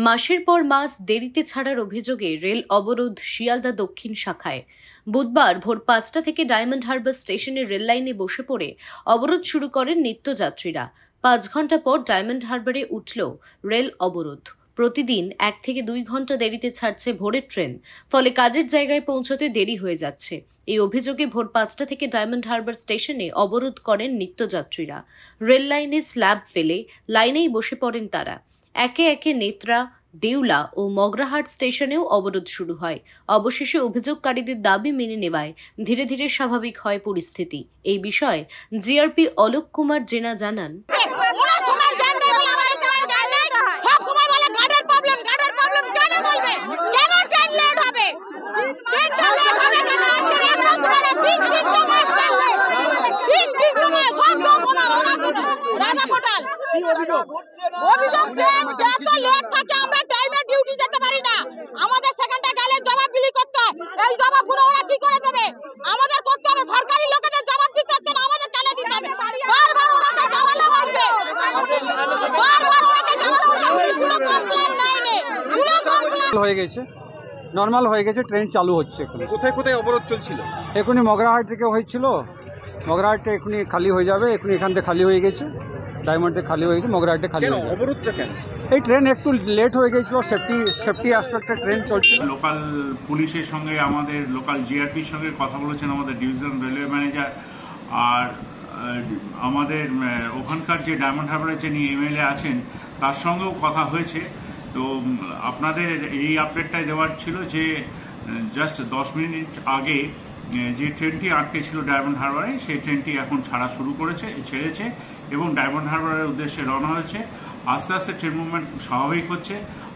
মাসের পর মাস দেরিতে ছাড়ার অভিযোগে রেল অবরোধ শিয়ালদা দক্ষিণ শাখায়। বুধবার ভোর 5টা থেকে ডায়মন্ড হারবার স্টেশনের রেল লাইনে বসে পড়ে অবরোধ শুরু করেন নিত্যযাত্রীরা। 5 ঘন্টা পর ডায়মন্ড হারবারে উঠল রেল অবরোধ। প্রতিদিন 1 থেকে 2 ঘন্টা দেরিতে ছাড়ছে ভোরের ট্রেন, ফলে কাজের জায়গায় পৌঁছতে দেরি হয়ে যাচ্ছে। এই অভিযোগে ভোর 5টা থেকে ডায়মন্ড হারবার স্টেশনে অবরোধ করেন নিত্যযাত্রীরা। রেল লাইনে স্ল্যাব ফেলে লাইনেই বসে পড়েন তারা। একে একে নেত্রা, দেউলা ও মগরাহাট স্টেশনেও অবরোধ শুরু হয়। অবশেষে অভিযোগকারীদের দাবি মেনে নেওয়ায় ধীরে ধীরে স্বাভাবিক হয় পরিস্থিতি। এই বিষয়ে জিআরপি অলোক কুমার জেনা জানান, আমাদের সেখানটা গেলে জবাবদিহি করতে হয়। এই জবাবগুলো ওরা কি করে দেবে? আমাদের করতে হবে। সরকারি লোকেদের জবাব দিতে হচ্ছে না, আমাদের কেন দিতে হবে? বারবার ওনাকে জানানো হয়েছে, কোনো কমপ্লেন নাই, কোনো কমপ্লেন হয়ে গেছে, নর্মাল হয়ে গেছে, ট্রেন চালু হচ্ছে। কোথায় কোথায় অবরোধ চলছিল? এখনই মগরাহাট থেকে হয়েছিল, মগরাহাটে এখনই খালি হয়ে যাবে। এখনই এখান থেকে খালি হয়ে গেছে, ডায়মন্ডে খালি হয়ে গেছে, মগরাহাটে খালি হয়ে যাবে। অবরোধটা কেন? এই ট্রেন একটু লেট হয়ে গেছিল, সেফটি অ্যাসপেক্টে ট্রেন চলছিল। লোকাল পুলিশের সঙ্গে, আমাদের লোকাল জিআরপির সঙ্গে কথা বলেছেন আমাদের ডিভিশন রেলওয়ে ম্যানেজার। আর আমাদের ওখানকার যে ডায়মন্ড হারবারের যিনি এমএলএ আছেন তার সঙ্গেও কথা হয়েছে। তো আপনাদের এই আপডেটটাই দেওয়ার ছিল যে জাস্ট 10 মিনিট আগে যে ট্রেনটি আটকে ছিল ডায়মন্ড হারবারে, সেই ট্রেনটি এখন ছাড়া শুরু ছেড়েছে এবং ডায়মন্ড হারবারের উদ্দেশ্যে রওনা হয়েছে। আস্তে আস্তে ট্রেন মুভমেন্ট স্বাভাবিক হচ্ছে।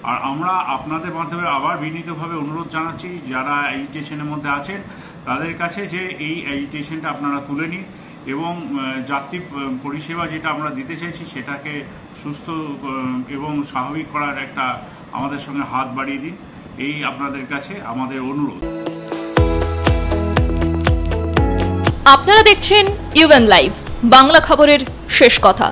আর আমরা আপনাদের মাধ্যমে আবার বিনীতভাবে অনুরোধ জানাচ্ছি যারা এই স্টেশনের মধ্যে আছেন তাদের কাছে যে এই স্টেশনটা আপনারা তুলে নিন এবং যাত্রী পরিষেবা যেটা আমরা দিতে চাইছি সেটাকে সুস্থ এবং স্বাভাবিক করার একটা আমাদের সঙ্গে হাত বাড়িয়ে দিন, এই আপনাদের কাছে আমাদের অনুরোধ। আপনারা দেখছেন ইউএন লাইভ, বাংলা খবরের শেষ কথা।